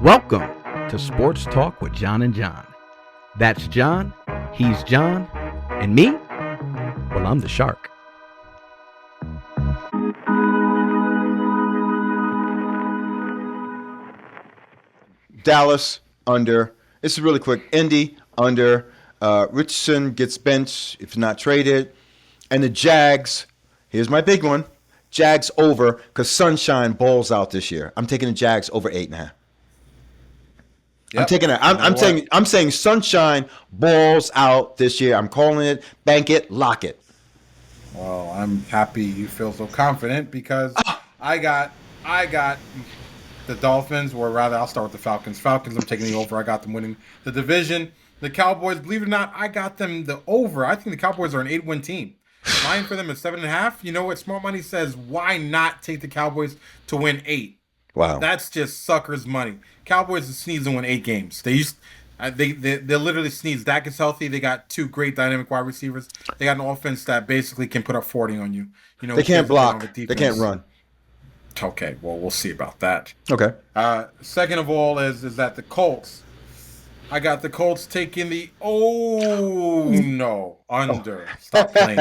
Welcome to Sports Talk with John and John. That's John, he's John, and me? Well, I'm the shark. Dallas under. This is really quick. Indy under. Richardson gets benched if not traded. And the Jags, here's my big one. Jags over because Sunshine balls out this year. I'm taking the Jags over 8.5. Yep. I'm taking it. I'm saying Sunshine balls out this year. I'm calling it. Bank it. Lock it. Well, I'm happy you feel so confident because I got the Dolphins, or rather, I'll start with the Falcons. Falcons, I'm taking the over. I got them winning the division. The Cowboys, believe it or not, I got them the over. I think the Cowboys are an 8-win team. Line for them is 7.5. You know what? Smart money says, why not take the Cowboys to win 8? Wow, that's just suckers' money. Cowboys sneeze and win 8 games. They literally sneeze. Dak is healthy. They got 2 great dynamic wide receivers. They got an offense that basically can put up 40 on you. You know, they can't block. They can't run. Okay, well, we'll see about that. Okay. Second of all is that the Colts. I got the Colts taking the under. Stop playing.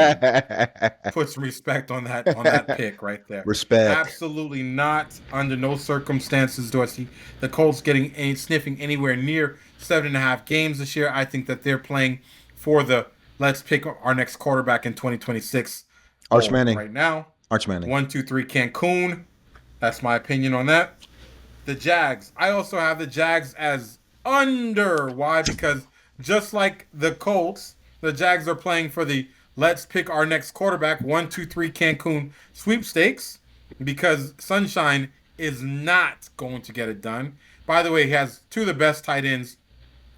Put some respect on that pick right there. Respect. Absolutely not. Under no circumstances do I see the Colts sniffing anywhere near 7.5 games this year. I think that they're playing for the let's pick our next quarterback in 2026. Arch Manning. Right now. Arch Manning. 1, 2, 3 Cancun. That's my opinion on that. The Jags. I also have the Jags as under. Why? Because just like the Colts, the Jags are playing for the let's pick our next quarterback 1, 2, 3 Cancun sweepstakes because Sunshine is not going to get it done. By the way, he has 2 of the best tight ends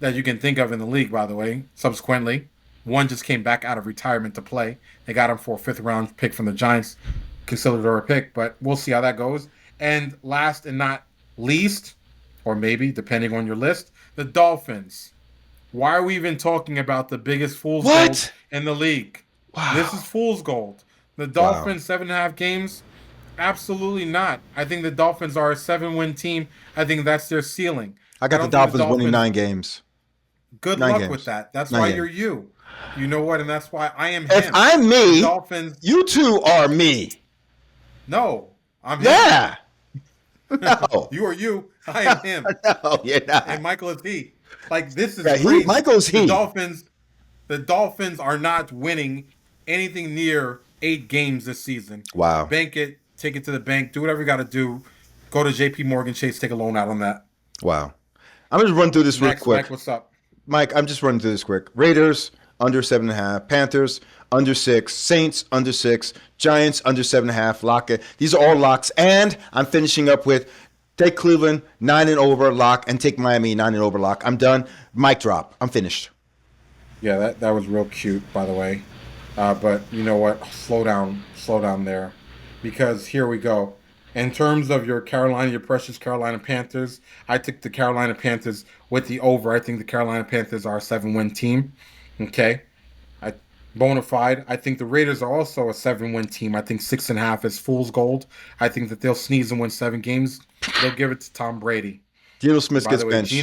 that you can think of in the league, by the way, subsequently. One just came back out of retirement to play. They got him for a 5th round pick from the Giants. Conciliatory pick, but we'll see how that goes. And last and not least, or maybe depending on your list, the Dolphins. Why are we even talking about the biggest fool's gold in the league? Wow. This is fool's gold. The Dolphins, 7.5 games? Absolutely not. I think the Dolphins are a 7-win team. I think that's their ceiling. I got the Dolphins winning 9 games. Good luck with that. That's why you're you. You know what? And that's why I am him. If I'm me, the Dolphins, you two are me. No, I'm him. Yeah. No. You are you. I am him. No, you're not. And Michael is he. Like, this is crazy. Michael's he. The Dolphins are not winning anything near 8 games this season. Wow. Bank it. Take it to the bank. Do whatever you got to do. Go to JP Morgan Chase. Take a loan out on that. Wow. I'm going to run through this real quick. Mike, what's up? Mike, I'm just running through this quick. Raiders, under 7.5. Panthers, under 6. Saints, under 6. Giants, under 7.5. Lock it. These are all locks. And I'm finishing up with take Cleveland, 9 and over, lock, and take Miami, 9 and over, lock. I'm done. Mic drop. I'm finished. Yeah, that was real cute, by the way. But you know what? Slow down there. Because here we go. In terms of your precious Carolina Panthers, I took the Carolina Panthers with the over. I think the Carolina Panthers are a 7-win team. Okay? Bona fide. I think the Raiders are also a 7-win team. I think 6.5 is fool's gold. I think that they'll sneeze and win 7 games. They'll give it to Tom Brady. Geno Smith gets benched.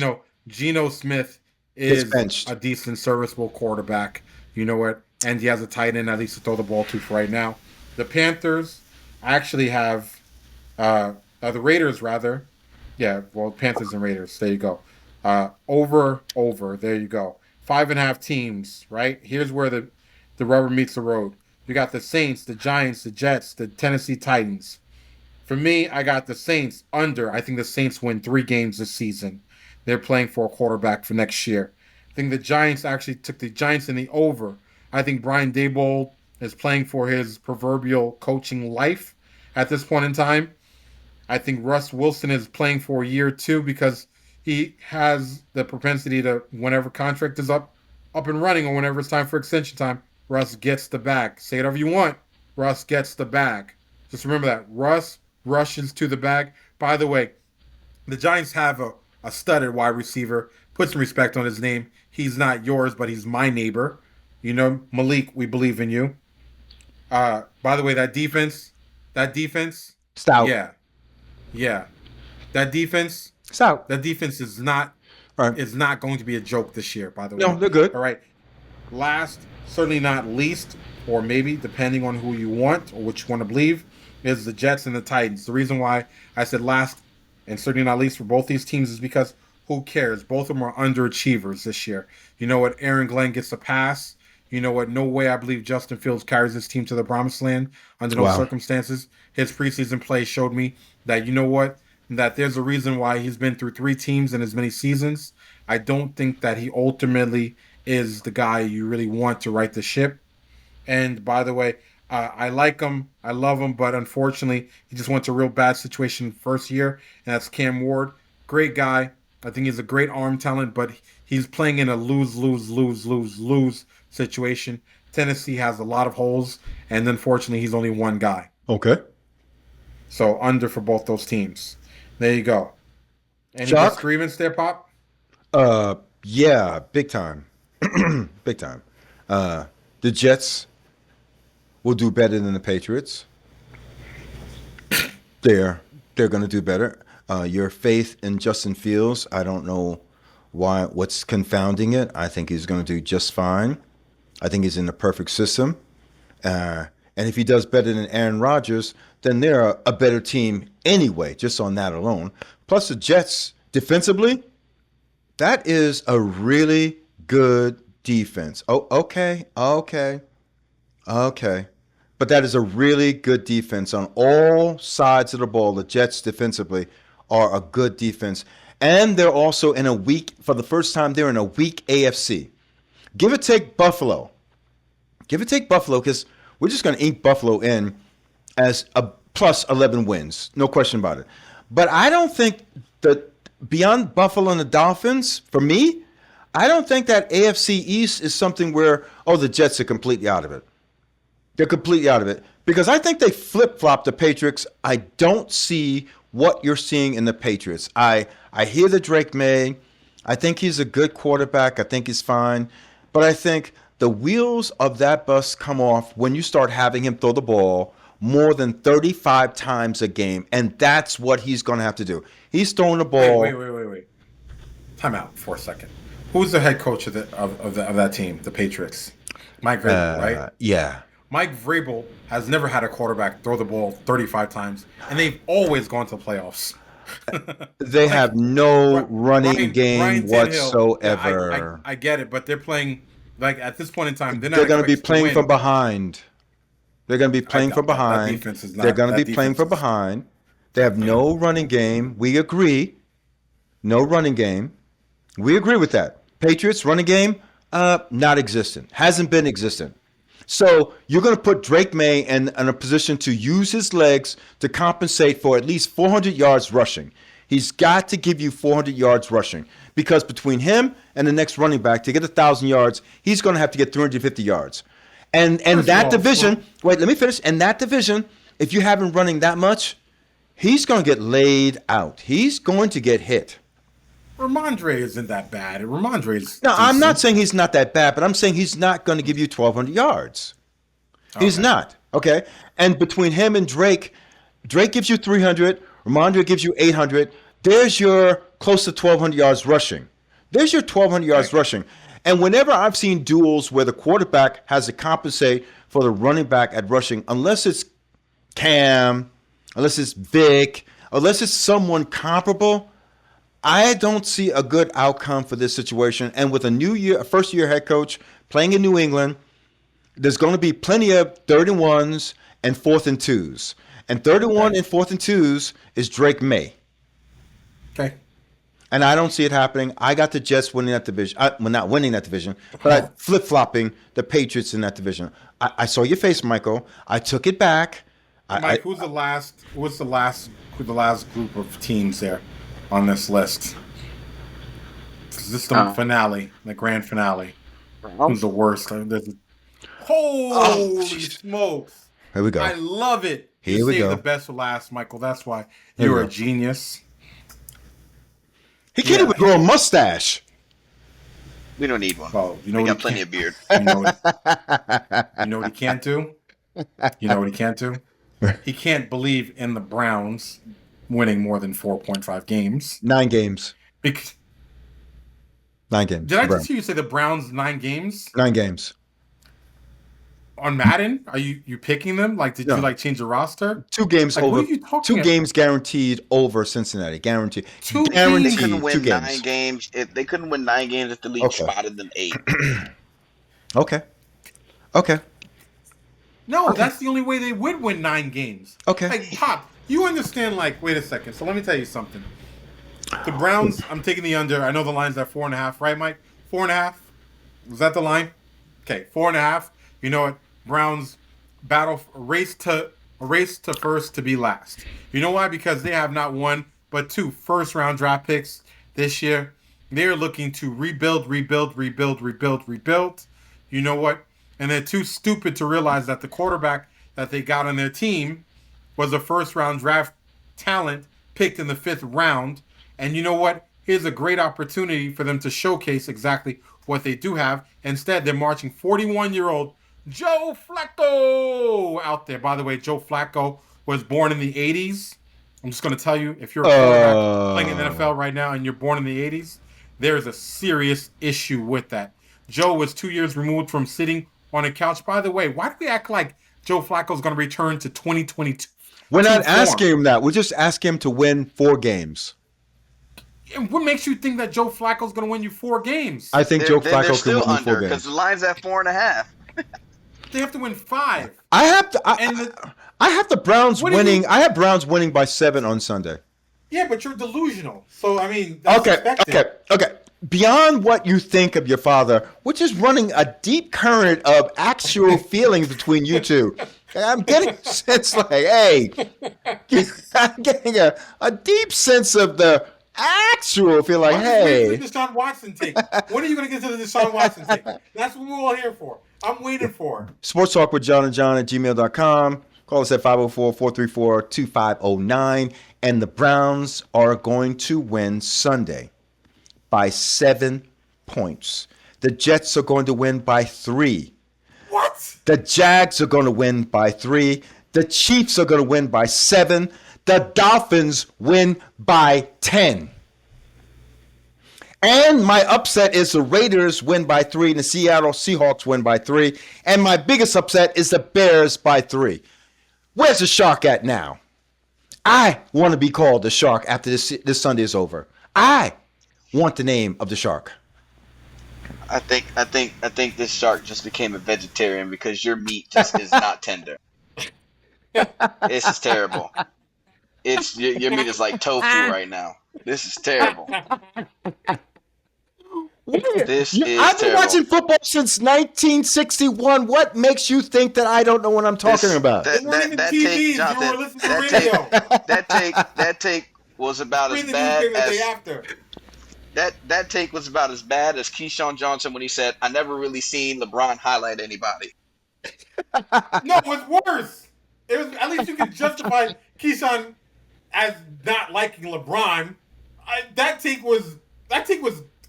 Geno Smith is a decent, serviceable quarterback. You know what? And he has a tight end at least to throw the ball to for right now. The Panthers actually have the Raiders, rather. Yeah, well, Panthers and Raiders. There you go. Over. There you go. 5.5 teams, right? Here's where the rubber meets the road. You got the Saints, the Giants, the Jets, the Tennessee Titans. For me, I got the Saints under. I think the Saints win 3 games this season. They're playing for a quarterback for next year. I think the Giants actually took the Giants in the over. I think Brian Daboll is playing for his proverbial coaching life at this point in time. I think Russ Wilson is playing for a year or 2 because he has the propensity to, whenever contract is up and running, or whenever it's time for extension time, Russ gets the bag. Say whatever you want. Russ gets the bag. Just remember that. Russ rushes to the bag. By the way, the Giants have a studded wide receiver. Put some respect on his name. He's not yours, but he's my neighbor. You know, Malik, we believe in you. By the way, that defense. Stout. Yeah. that defense. It's out. That defense is not going to be a joke this year. By the way, No, they're good. All right. Last, certainly not least, or maybe depending on who you want or what you want to believe, is the Jets and the Titans. The reason why I said last and certainly not least for both these teams is because who cares? Both of them are underachievers this year. You know what? Aaron Glenn gets a pass. You know what? No way I believe Justin Fields carries this team to the promised land under those circumstances. His preseason play showed me that, you know what? That there's a reason why he's been through 3 teams in as many seasons. I don't think that he ultimately is the guy you really want to right the ship. And by the way, I like him. I love him. But unfortunately, he just went to a real bad situation first year. And that's Cam Ward. Great guy. I think he's a great arm talent, but he's playing in a lose situation. Tennessee has a lot of holes, and unfortunately, he's only one guy. Okay. So under for both those teams. There you go. Any Chuck? disagreements there, Pop? Yeah, big time. Big time. The Jets will do better than the Patriots. They're going to do better. Your faith in Justin Fields, I don't know what's confounding it. I think he's going to do just fine. I think he's in the perfect system. And if he does better than Aaron Rodgers, then they're a better team anyway, just on that alone. Plus the Jets, defensively, that is a really good defense. Oh, okay. But that is a really good defense on all sides of the ball. The Jets defensively are a good defense. And they're also in a weak, for the first time, they're in a weak AFC. Give or take Buffalo. Because we're just going to ink Buffalo in as a plus 11 wins. No question about it. But I don't think that beyond Buffalo and the Dolphins, for me, I don't think that AFC East is something where, the Jets are completely out of it. They're completely out of it. Because I think they flip-flop the Patriots. I don't see what you're seeing in the Patriots. I hear the Drake May. I think he's a good quarterback. I think he's fine. But I think the wheels of that bus come off when you start having him throw the ball more than 35 times a game. And that's what he's going to have to do. He's throwing the ball. Wait. Time out for a second. Who's the head coach of that team, the Patriots? Mike Vrabel, right? Yeah. Mike Vrabel has never had a quarterback throw the ball 35 times, and they've always gone to playoffs. They have no running game whatsoever. I get it, but they're playing, at this point in time, they're going to be playing from behind. They're going to be playing from behind. They're going to be playing from behind. They have no running game. We agree. No running game. We agree with that. Patriots running game, not existent. Hasn't been existent. So you're going to put Drake May in a position to use his legs to compensate for at least 400 yards rushing. He's got to give you 400 yards rushing because between him and the next running back to get 1,000 yards, he's going to have to get 350 yards. And that division, wait, let me finish. In that division, if you have him running that much, he's going to get laid out. He's going to get hit. Ramondre isn't that bad. Ramondre's No, I'm not saying he's not that bad, but I'm saying he's not going to give you 1,200 yards. Okay. He's not, okay? And between him and Drake gives you 300, Ramondre gives you 800. There's your close to 1,200 yards rushing. There's your 1,200 yards rushing. And whenever I've seen duels where the quarterback has to compensate for the running back at rushing, unless it's Cam, unless it's Vic, unless it's someone comparable, I don't see a good outcome for this situation. And with a first-year head coach playing in New England, there's going to be plenty of 3rd-and-1s and 4th-and-2s. And 3rd-and-1 and 4th-and-2s is Drake May. Okay. And I don't see it happening. I got the Jets winning that division. Not winning that division, but flip-flopping the Patriots in that division. I saw your face, Michael. I took it back. Mike, who's the last group of teams there on this list? This is the finale, the grand finale. Who's the worst? Holy smokes! Here we go. I love it. Here we go. The best for last, Michael. That's why you're a genius. He can't even grow a mustache. We don't need one. Oh, we got plenty of beard. You know what he can't do? You know what he can't do? He can't believe in the Browns winning more than 4.5 games. 9 games. Because 9 games. did I just hear you say the Browns 9 games? 9 games. On Madden? Are you picking them? Like, did you change the roster? 2 games like, over. What are you talking 2 about? games guaranteed over Cincinnati. Guaranteed. They couldn't win 9 games. If they couldn't win 9 games if the league spotted them 8. Okay. No, that's the only way they would win 9 games. Okay. Like, Pop, you understand, wait a second. So let me tell you something. The Browns, I'm taking the under. I know the line's at 4.5, right, Mike? 4.5? Was that the line? Okay, 4.5. You know what? Browns battle a race to first to be last. You know why? Because they have not 1 but 2 first-round draft picks this year. They're looking to rebuild. You know what? And they're too stupid to realize that the quarterback that they got on their team was a first-round draft talent picked in the 5th round. And you know what? Here's a great opportunity for them to showcase exactly what they do have. Instead, they're marching 41-year-old Joe Flacco out there. By the way, Joe Flacco was born in the 80s. I'm just going to tell you, if you're a quarterback playing in the NFL right now and you're born in the 80s, there is a serious issue with that. Joe was 2 years removed from sitting on a couch. By the way, why do we act like Joe Flacco is going to return to 2022? We're not asking him that. We're just asking him to win 4 games. And what makes you think that Joe Flacco is going to win you 4 games? I think Joe Flacco can win you 4 games. Because the line's at 4.5. They have to win 5. I have the Browns winning. I have Browns winning by 7 on Sunday. Yeah, but you're delusional. So I mean, that's expected. Okay. Beyond what you think of your father, we're just running a deep current of actual feelings between you two. I'm getting a sense I'm getting a deep sense of the actual feel like, hey. The Deshaun Watson take. When are you going to get to the Deshaun Watson take? That's what we're all here for. I'm waiting for. Sports Talk with John and John at gmail.com. Call us at 504-434-2509. And the Browns are going to win Sunday by 7 points. The Jets are going to win by 3. What? The Jags are going to win by 3. The Chiefs are going to win by 7. The Dolphins win by 10. And my upset is the Raiders win by 3 and the Seattle Seahawks win by 3. And my biggest upset is the Bears by 3. Where's the Shark at now? I want to be called the Shark after this Sunday is over. I want the name of the Shark. I think this shark just became a vegetarian because your meat just is not tender. This is terrible. Your meat is like tofu right now. This is terrible. I've been watching football since 1961. What makes you think that I don't know what I'm talking about? That take was about as bad as that take was about as bad as Keyshawn Johnson when he said, "I never really seen LeBron highlight anybody." No, it was worse. It was at least you could justify Keyshawn as not liking LeBron. That take was.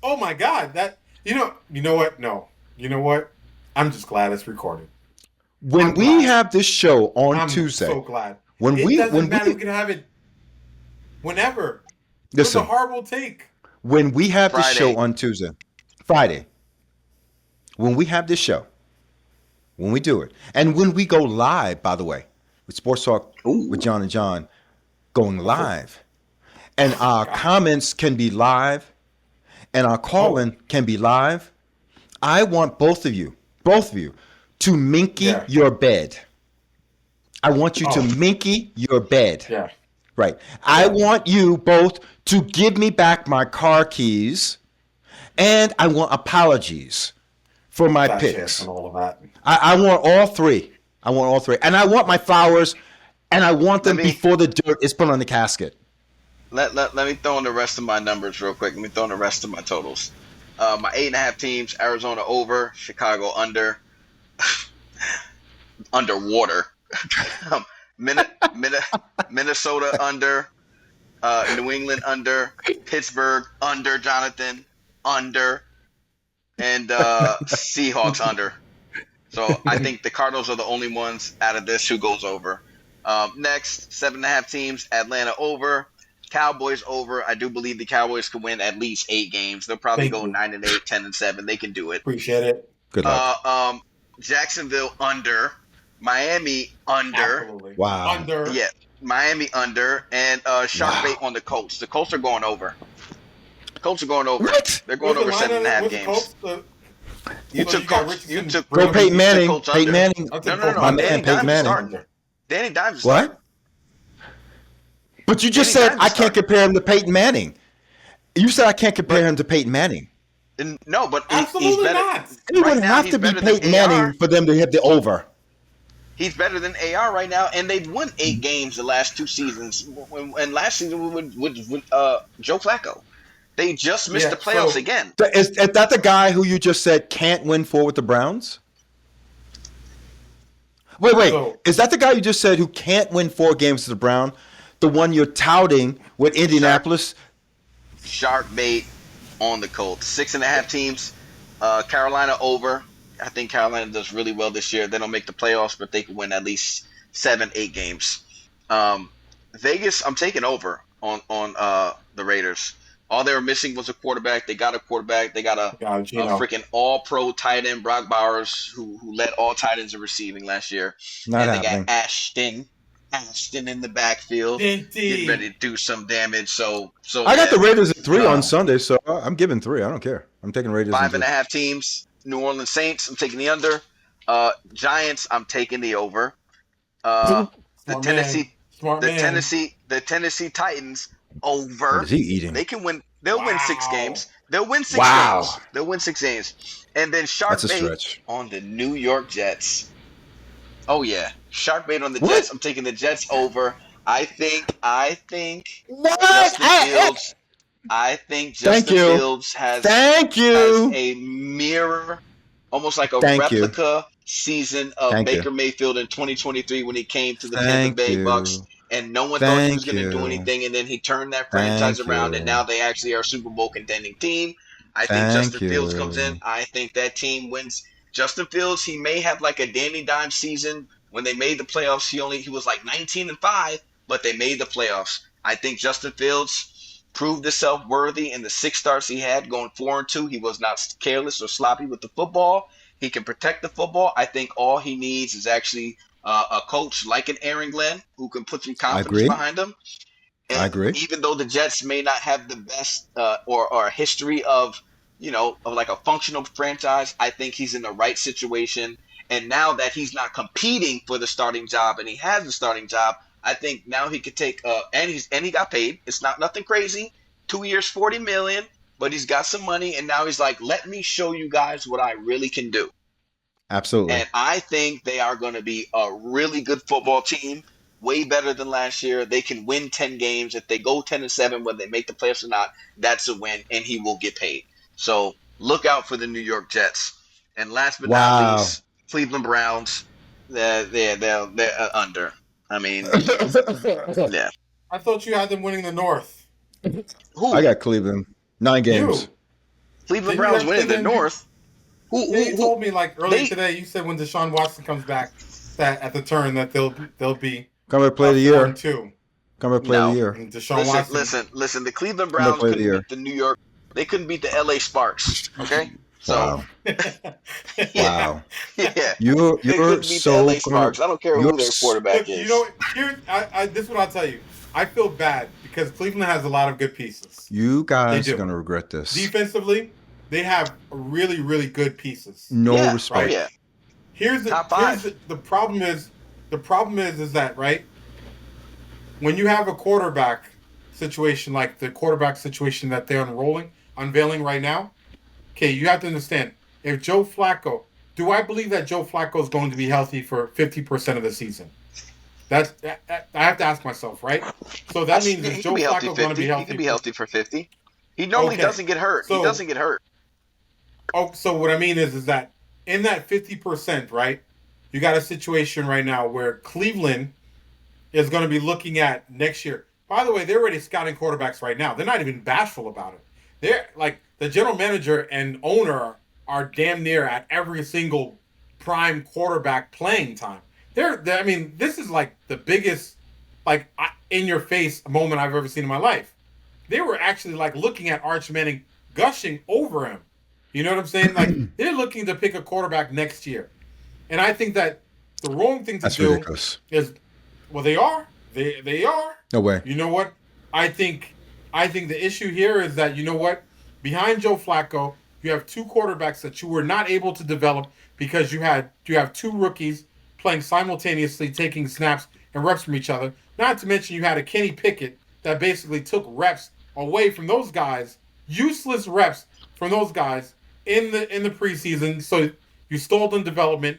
Oh my God! You know what? No, you know what? I'm just glad it's recorded. When we have this show on Tuesday, I'm so glad. When we can have it whenever. It's a horrible take. When we have this show on Friday, when we have this show, when we do it, and when we go live, by the way, with Sports Talk with John and John, going live, and our comments can be live, and our call-in can be live. I want both of you, to minky your bed. I want you to minky your bed. Yeah. Right. I want you both to give me back my car keys, and I want apologies for my picks. And all of that. I want all 3. And I want my flowers, and I want them before the dirt is put on the casket. Let me throw in the rest of my numbers real quick. Let me throw in the rest of my totals. My 8.5 teams: Arizona over, Chicago under, underwater, Minnesota under, New England under, Pittsburgh under, Jonathan under, and Seahawks under. So I think the Cardinals are the only ones out of this who goes over. Next, 7.5 teams. Atlanta over. Cowboys over. I do believe the Cowboys can win at least 8 games. They'll probably go 9-8, 10-7. They can do it. Appreciate it. Good luck. Jacksonville under. Miami under. Absolutely. Wow. Under. Yeah, Miami under. And sharp bait on the Colts. The Colts are going over. Colts are going over. What? They're going over 7.5 games. You took Colts. You took Go Peyton Manning. Peyton Manning. No. My man, Peyton Manning. Danny Dimes. What? But you just said I can't compare him to Peyton Manning. You said I can't compare him to Peyton Manning. No, but Absolutely he's better. not. It would have to be Peyton Manning for them to hit the over. He's better than AR right now, and they've won 8 games the last 2 seasons. And last season with Joe Flacco, they just missed the playoffs again. Is that the guy who you just said can't win 4 with the Browns? Wait. Is that the guy you just said who can't win 4 games with the Browns? The one you're touting with Indianapolis? Sharp bait on the Colts. 6.5 teams. Carolina over. I think Carolina does really well this year. They don't make the playoffs, but they can win at least 7-8 games. Vegas, I'm taking over on the Raiders. All they were missing was a quarterback. They got a quarterback. They got a freaking all-pro tight end, Brock Bowers, who led all tight ends in receiving last year. Not and happening. They got Ashton in the backfield, getting ready to do some damage. So I got the Raiders at 3 on Sunday, so I'm giving 3. I don't care. I'm taking Raiders. 5.5 teams. New Orleans Saints, I'm taking the under. Giants, I'm taking the over. The Tennessee Titans over. What is he eating? They can win. They'll win 6 games. They'll win 6 games. They'll win 6 games. And then sharp bait on the New York Jets. Oh yeah, sharp bait on the Jets. I'm taking the Jets over. I think Justin Fields. I think Justin Fields has a mirror, almost like a replica season of Baker Mayfield in 2023 when he came to the Tampa Bay Bucks, and no one thought he was going to do anything, and then he turned that franchise around, and now they actually are a Super Bowl contending team. I think Justin Fields comes in. I think that team wins. Justin Fields, he may have like a Danny Dimes season. When they made the playoffs, he was like 19-5, but they made the playoffs. I think Justin Fields proved himself worthy in the 6 starts he had, going 4-2. He was not careless or sloppy with the football. He can protect the football. I think all he needs is actually a coach like an Aaron Glenn who can put some confidence behind him. And I agree. Even though the Jets may not have the best or a history of like a functional franchise, I think he's in the right situation. And now that he's not competing for the starting job and he has the starting job, I think now he could take and he got paid. It's not nothing crazy. 2 years, $40 million, but he's got some money, and now he's like, let me show you guys what I really can do. Absolutely. And I think they are going to be a really good football team, way better than last year. They can win 10 games. If they go 10-7, whether they make the playoffs or not, that's a win, and he will get paid. So look out for the New York Jets. And last but not least, Cleveland Browns, they're under. I mean, yeah. I thought you had them winning the North. Who? I got Cleveland. 9 games. Cleveland Browns winning the North. You told me like earlier today. You said when Deshaun Watson comes back, that at the turn that they'll be come to play the year. 4-2. Come to play the year. Deshaun Watson. Listen. The Cleveland Browns couldn't beat the New York. They couldn't beat the LA Sparks. Okay. So, wow. Yeah. You're so LA Sparks. I don't care who their quarterback is. You know, this is what I'll tell you. I feel bad because Cleveland has a lot of good pieces. You guys are going to regret this. Defensively, they have really, really good pieces. No respect. Right? Yeah. Here's the problem is that, right? When you have a quarterback situation like the quarterback situation that they're unveiling right now, okay, you have to understand, if Joe Flacco, do I believe that Joe Flacco is going to be healthy for 50% of the season? I have to ask myself, right? So that means if Joe Flacco is going to be healthy, he can be healthy for 50. He normally doesn't get hurt. He doesn't get hurt. Oh, so what I mean is that in that 50%, right? You got a situation right now where Cleveland is going to be looking at next year. By the way, they're already scouting quarterbacks right now. They're not even bashful about it. They're like the general manager and owner are damn near at every single prime quarterback playing time. I mean, this is like the biggest, like, in your face moment I've ever seen in my life. They were actually like looking at Arch Manning gushing over him. You know what I'm saying? Like, they're looking to pick a quarterback next year. And I think that the wrong thing to do ridiculous. is, well, they are. They are. No way. You know what? I think the issue here is that, you know what? Behind Joe Flacco, you have two quarterbacks that you were not able to develop because you have two rookies playing simultaneously, taking snaps and reps from each other. Not to mention you had a Kenny Pickett that basically took reps away from those guys, useless reps from those guys in the preseason. So you stalled in development.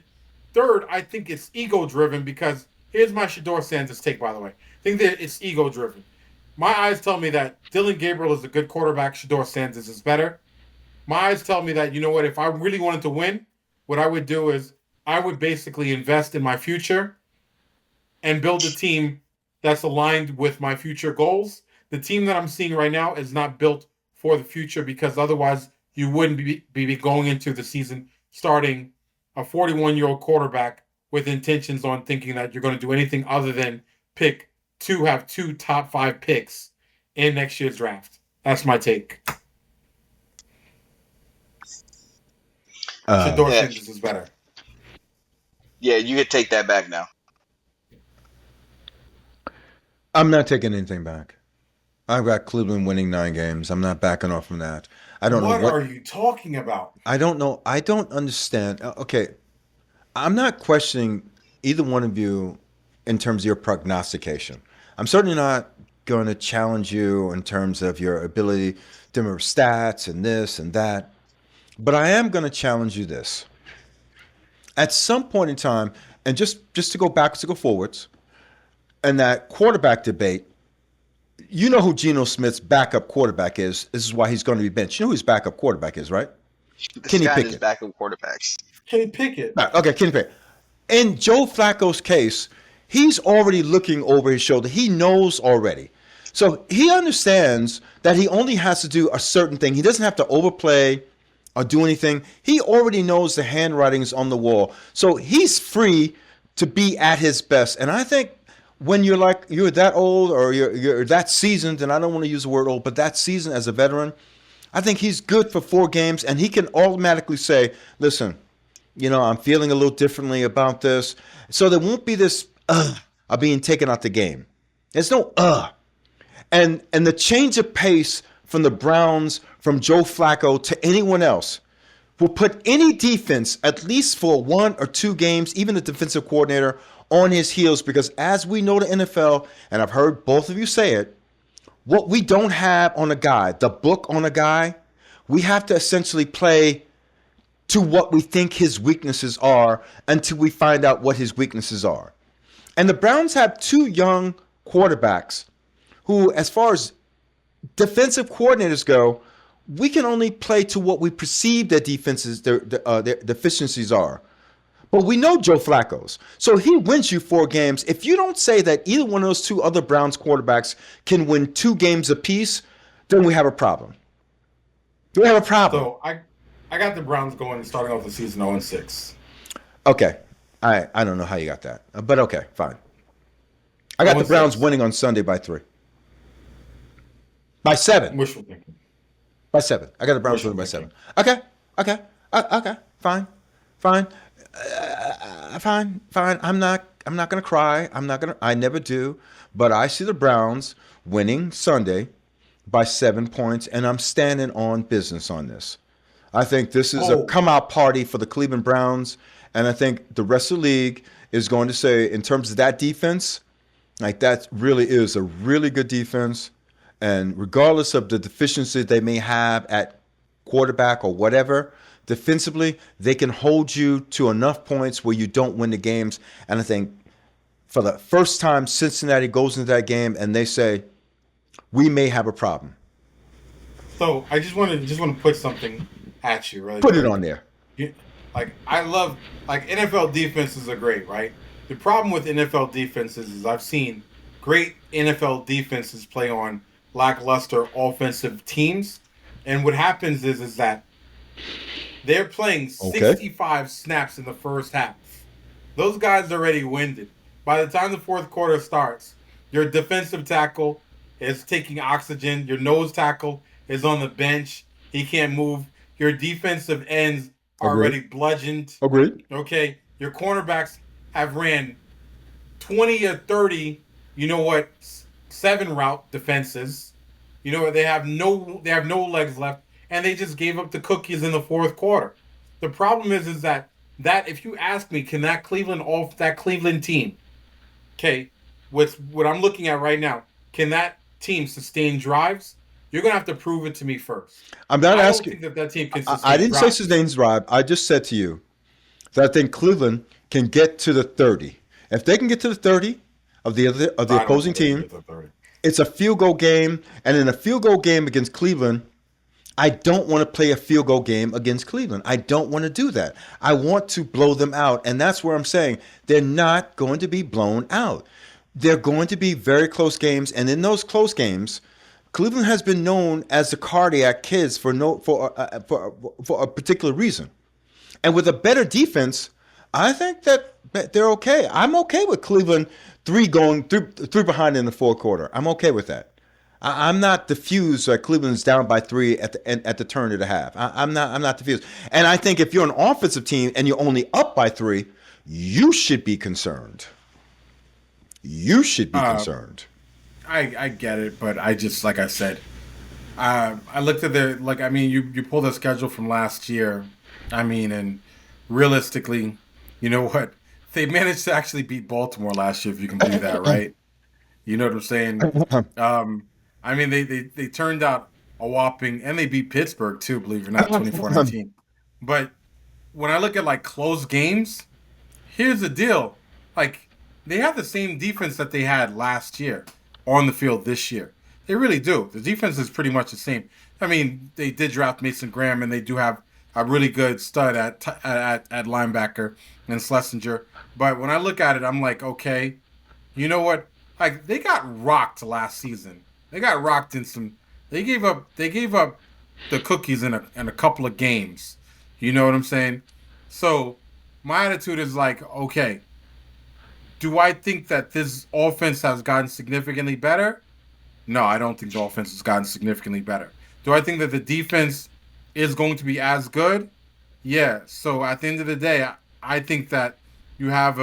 Third, I think it's ego driven because here's my Shedeur Sanders take, by the way. I think that it's ego driven. My eyes tell me that Dylan Gabriel is a good quarterback. Shedeur Sanders is better. My eyes tell me that, you know what, if I really wanted to win, what I would do is I would basically invest in my future and build a team that's aligned with my future goals. The team that I'm seeing right now is not built for the future because otherwise you wouldn't be going into the season starting a 41-year-old quarterback with intentions on thinking that you're going to do anything other than have two top 5 picks in next year's draft. That's my take. Shedeur Sanders is better. Yeah, you could take that back now. I'm not taking anything back. I've got Cleveland winning 9 games. I'm not backing off from that. I don't know what are you talking about? I don't know. I don't understand. Okay, I'm not questioning either one of you in terms of your prognostication. I'm certainly not going to challenge you in terms of your ability to remember stats and this and that. But I am going to challenge you this. At some point in time, and just to go backwards to go forwards, and that quarterback debate, you know who Geno Smith's backup quarterback is. This is why he's going to be benched. You know who his backup quarterback is, right? Kenny Pickett. Backup quarterbacks. Kenny Pickett. Okay, Kenny Pickett. In Joe Flacco's case, he's already looking over his shoulder. He knows already. So he understands that he only has to do a certain thing. He doesn't have to overplay or do anything. He already knows the handwriting's on the wall. So he's free to be at his best. And I think when you're that old or you're that seasoned, and I don't want to use the word old, but that seasoned as a veteran, I think he's good for 4 games, and he can automatically say, listen, I'm feeling a little differently about this. So there won't be this of being taken out the game. There's no And the change of pace from the Browns, from Joe Flacco to anyone else will put any defense, at least for 1 or 2 games, even the defensive coordinator, on his heels. Because as we know the NFL, and I've heard both of you say it, what we don't have on a guy, the book on a guy, we have to essentially play to what we think his weaknesses are until we find out what his weaknesses are. And the Browns have 2 young quarterbacks who, as far as defensive coordinators go, we can only play to what we perceive their defenses, their deficiencies are. But we know Joe Flacco's. So he wins you 4 games. If you don't say that either one of those 2 other Browns quarterbacks can win 2 games apiece, then we have a problem. We have a problem. So I got the Browns going starting off the season 0-6. Okay. I don't know how you got that. But okay, fine. I got the Browns winning on Sunday by 3. By 7. Wishful thinking. By 7. I got the Browns winning by 7. Okay. Fine. Fine. I'm not going to cry. I never do. But I see the Browns winning Sunday by 7 points, and I'm standing on business on this. I think this is a come-out party for the Cleveland Browns, and I think the rest of the league is going to say, in terms of that defense, like that really is a really good defense, and regardless of the deficiencies they may have at quarterback or whatever, defensively, they can hold you to enough points where you don't win the games. And I think for the first time, Cincinnati goes into that game and they say, we may have a problem. So I just want to put something at you, right? Put it on there. I love NFL defenses are great, right? The problem with NFL defenses is I've seen great NFL defenses play on lackluster offensive teams, and what happens is that they're playing 65 snaps in the first half. Those guys are already winded. By the time the fourth quarter starts, your defensive tackle is taking oxygen. Your nose tackle is on the bench. He can't move. Your defensive ends are Agreed. already bludgeoned. Agreed. Okay. Your cornerbacks have ran 20 or 30, 7 route defenses. They have no legs left, and they just gave up the cookies in the fourth quarter. The problem is that if you ask me, can that Cleveland team, okay, with what I'm looking at right now, can that team sustain drives? You're gonna have to prove it to me first. I'm not asking. I don't think that team can sustain I didn't drives. say sustain drive. I just said to you that I think Cleveland can get to the 30. If they can get to the 30 of the opposing team, it's a field goal game, and in a field goal game against Cleveland, I don't want to play a field goal game against Cleveland. I don't want to do that. I want to blow them out, and that's where I'm saying they're not going to be blown out. They're going to be very close games, and in those close games, Cleveland has been known as the cardiac kids for a particular reason. And with a better defense, I think that they're okay. I'm okay with Cleveland three behind in the fourth quarter. I'm okay with that. I'm not diffused that Cleveland's down by 3 at the turn of the half. I'm not diffused. And I think if you're an offensive team and you're only up by 3, you should be concerned. You should be concerned. I get it, but I just, like I said, I looked at you pulled the schedule from last year. And realistically, you know what? They managed to actually beat Baltimore last year, if you can believe that, right? You know what I'm saying? They turned out a whopping, and they beat Pittsburgh too, believe it or not, 24-19. But when I look at close games, here's the deal: they have the same defense that they had last year on the field this year. They really do. The defense is pretty much the same. They did draft Mason Graham, and they do have a really good stud at linebacker and Schlesinger. But when I look at it, I'm like, okay, you know what? They got rocked last season. They got rocked in some. They gave up the cookies in a couple of games. You know what I'm saying? So my attitude is okay. Do I think that this offense has gotten significantly better? No, I don't think the offense has gotten significantly better. Do I think that the defense is going to be as good? Yeah. So at the end of the day, I think that you have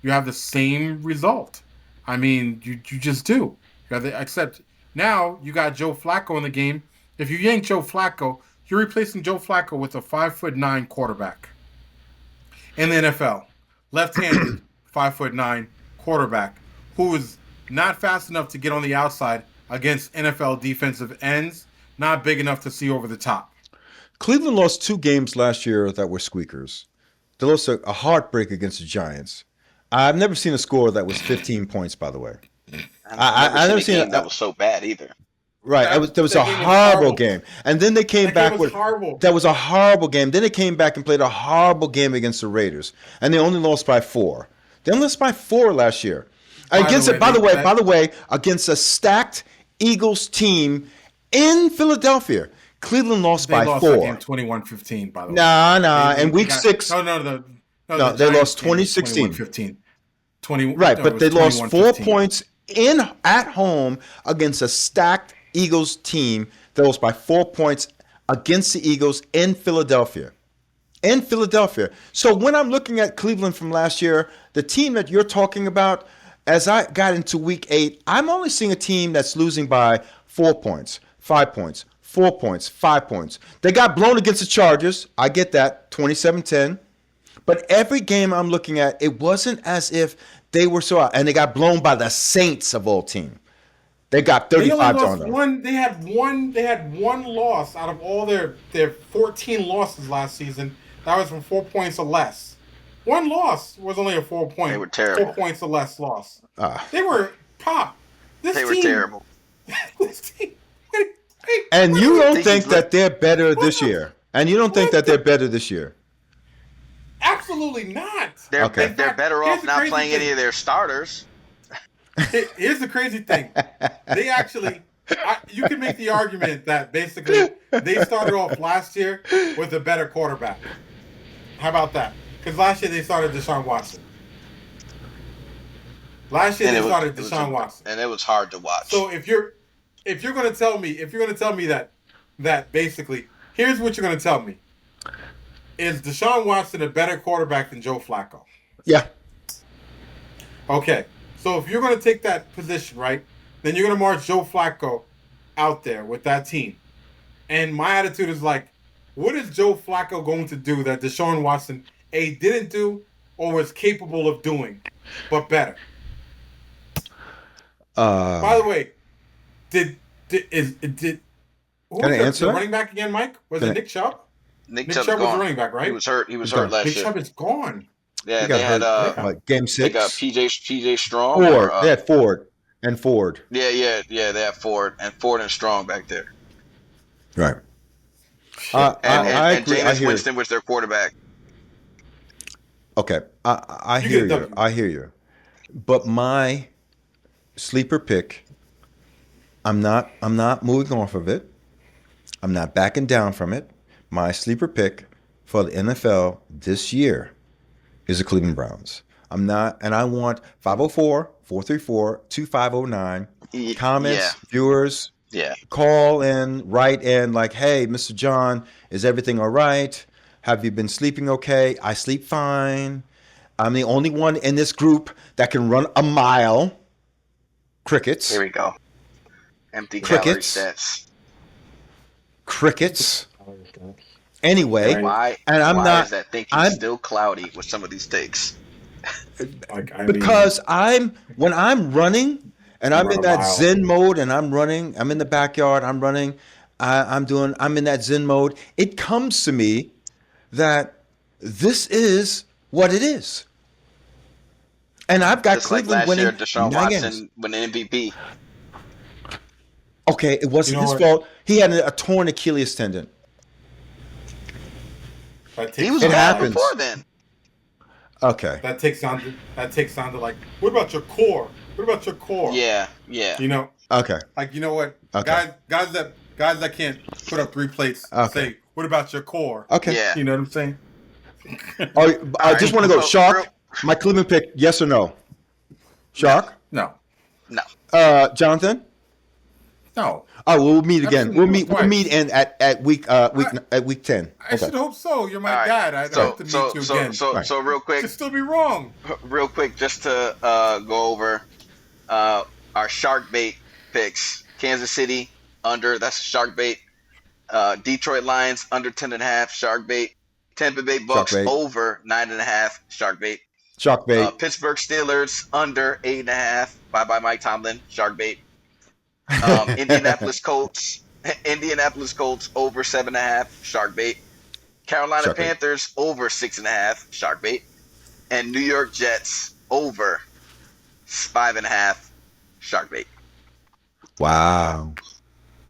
the same result. You just do. Except now you got Joe Flacco in the game. If you yank Joe Flacco, you're replacing Joe Flacco with a 5'9" quarterback in the NFL, left-handed 5'9" quarterback who is not fast enough to get on the outside against NFL defensive ends, not big enough to see over the top. Cleveland lost 2 games last year that were squeakers. They lost a heartbreak against the Giants. I've never seen a score that was 15 points, by the way. I've never seen a game that was so bad either. Right, that was a horrible game. And then they came back with horrible. That was a horrible game. Then they came back and played a horrible game against the Raiders, and they only lost by 4. They only lost by 4 last year. By the way, against a stacked Eagles team in Philadelphia. Cleveland lost by 4. 21-15, by the way. Nah. In week 6. No, they lost 2016. 20, right, but they lost 4 points at home against a stacked Eagles team that lost by 4 points against the Eagles in Philadelphia. So when I'm looking at Cleveland from last year, the team that you're talking about, as I got into week 8, I'm only seeing a team that's losing by 4 points, 5 points, 4 points, 5 points. They got blown against the Chargers. I get that, 27-10. But every game I'm looking at, it wasn't as if they were so out. And they got blown by the Saints of all teams. They got 35 on them. They had one loss out of all their 14 losses last season. That was from 4 points or less. One loss was only a 4 point. They were terrible. 4 points or less loss. They were pop. They were terrible. This team. And you don't think that they're better this year? And you don't think that they're better this year? Absolutely not. They're better off not playing any of their starters. Here's the crazy thing. They actually, you can make the argument that basically they started off last year with a better quarterback. How about that? Because last year they started Deshaun Watson. Last year they started Deshaun Watson, and it was hard to watch. So if you're gonna tell me that basically, here's what you're gonna tell me: is Deshaun Watson a better quarterback than Joe Flacco? Yeah. Okay, so if you're gonna take that position, right, then you're gonna march Joe Flacco out there with that team, and my attitude is like, what is Joe Flacco going to do that Deshaun Watson didn't do or was capable of doing, but better? By the way, who was the running back again, Mike? Was it Nick Chubb? Nick Chubb was the running back, right? He was hurt. He was hurt last year. Nick Chubb is gone. Yeah, they had game 6. They got PJ Strong. They had Ford. Yeah. They had Ford and Strong back there. Right. And Jameis Winston was their quarterback. Okay, I hear you. But my sleeper pick, I'm not moving off of it. I'm not backing down from it. My sleeper pick for the NFL this year is the Cleveland Browns. I want 504-434-2509. Comments, viewers, call in, write in like, hey, Mr. John, is everything all right? Have you been sleeping okay? I sleep fine. I'm the only one in this group that can run a mile. Crickets. Here we go. Empty calorie stats. Crickets. Anyway, why is that thinking still cloudy with some of these takes? Because when I'm running and I'm in that Zen mode and I'm running, I'm in the backyard, I'm running, I'm in that Zen mode, it comes to me that this is what it is. And I've got just Cleveland like last winning year, Deshaun Watson winning MVP. Okay, it wasn't his fault. He had a torn Achilles tendon. He was bad before then. Okay. That takes on to like, what about your core? What about your core? Yeah. You know. Okay. Like, you know what? Okay. Guys that can't put up 3 plates say, what about your core? Okay. Yeah. You know what I'm saying? I just want to go. Shark, my Cleveland pick, yes or no? Shark? No. Jonathan? No. Oh, we'll meet again. We'll meet at week 10. I should hope so. You're my dad. I'd have to meet you again. So real quick. Could still be wrong. Real quick, just to go over our shark bait picks. Kansas City under, that's shark bait. Detroit Lions under 10.5 shark bait. Tampa Bay Bucks over 9.5 shark bait. Shark bait. Pittsburgh Steelers under 8.5. Bye Mike Tomlin. Shark bait. Indianapolis Colts over 7.5 shark bait. Carolina Panthers over 6.5 shark bait. And New York Jets over 5.5 shark bait. Wow.